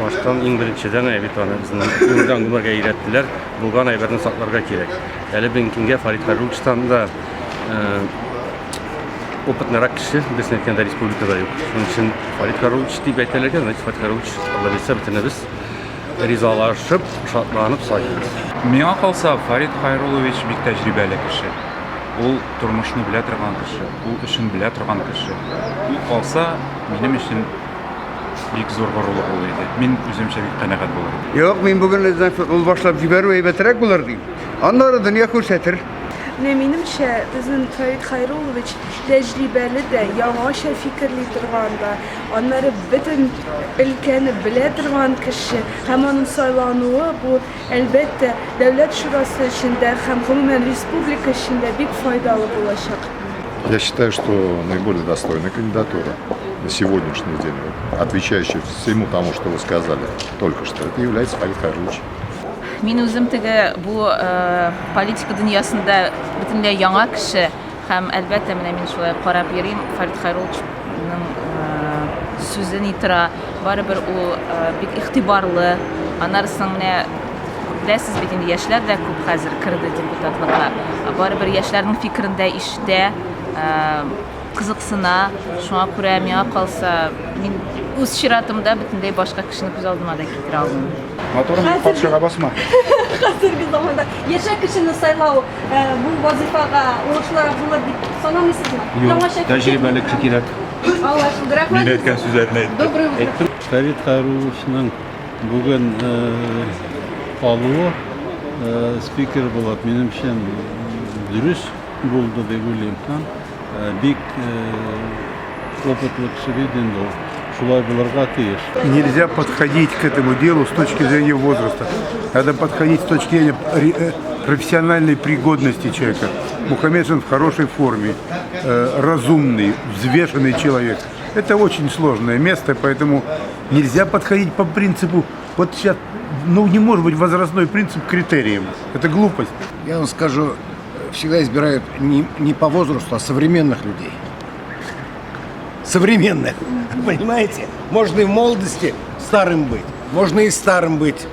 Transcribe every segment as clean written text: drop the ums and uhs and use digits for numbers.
Baştan İngilizceden bit bizning yurtdan gumurga öğrettiler. Bulgan ayberni saklarga kerak. Әле бенкинге Фарид Хайрулловичтан да опытныйрак кеше безнең әйткәндә республикада юк. Шуның өчен Фарид Хайруллович дип әйтәләр, значит Фарид Хайруллович Алла белсә бөтенебез ризалашып, шатланып сайрыйбыз. Миңа калса Фарид Хайруллович бик тәҗрибәле кеше. Ул тормышны белә торган кеше, ул эшен белә торган кеше. Ул калса минем өчен бик зур горурлык булыр иде. Мин үземчә бик канәгать булыр идем. Yok, min bugün ul başlap jiberu eybeterek bular diyeyim. Anları dünya kursetir. Menimçe bizim Farid Hayruloviç tecrübeli de, yavaş fikirli durğanda, onları bütün ülkeni bile durğan kişi, hem onun saylanığı bu elbette devlet şurası içinde, hem Human Respublika içinde büyük faydalı olacak. Я считаю, что наиболее достойная кандидатура на сегодняшний день, отвечающая всему тому, что вы сказали только что, это является Фарид Хайруллович. Мен үзем теге бу политика дөньясында бөтенләй яңа кеше һәм әлбәттә менә мин шулай карап йөрим Фарид Хайрулловичның сүзен итра барыбер ул бик игътибарлы анарсын менә беләсез бит инде яшьләр дә күп хәзер керде депутатлыкка барыбер яшьләрнең фикерендә ишетә кызыксына шуңа күрә миңа калса мин үз чиратымда бөтенләй башка кешене күз алдыма да китерә алмыйм. Моторым патшага басма. Хәзерге заманда яшә кешене сайлау бу вазифага уңышлы булыр дип санамыйсызмы? Юк, тәҗрибәле кеше кирәк. Мин әйткән сүзләрне әйтте. Добрый утро. Фарид Хайрулловичның бүген калуы спикер булып минемчә дөрес булды дип уйлыйм. Бик опытлы кеше иде инде ул. Шулай булырга тиеш. Нельзя подходить к этому делу с точки зрения возраста. Надо подходить с точки зрения профессиональной пригодности человека. Мухаммедшин в хорошей форме, разумный, взвешенный человек. Это очень сложное место, поэтому нельзя подходить по принципу, вот сейчас, не может быть возрастной принцип критерием. Это глупость. Я вам скажу, всегда избирают не по возрасту, а современных людей. Современных, понимаете? Можно и в молодости старым быть, можно и старым быть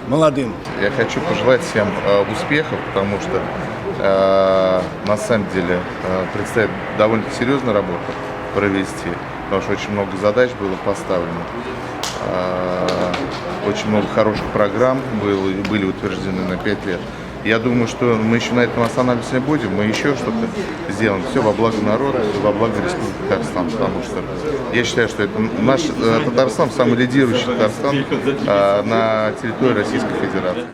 молодым. Я хочу пожелать всем успехов, потому что на самом деле предстоит довольно серьезную работу провести, потому что очень много задач было поставлено, очень много хороших программ были утверждены на 5 лет. Я думаю, что мы еще на этом останавливаться не будем, мы еще что-то сделаем. Все во благо народа, во благо Республики Татарстан, потому что я считаю, что это наш Татарстан, самый лидирующий Татарстан на территории Российской Федерации.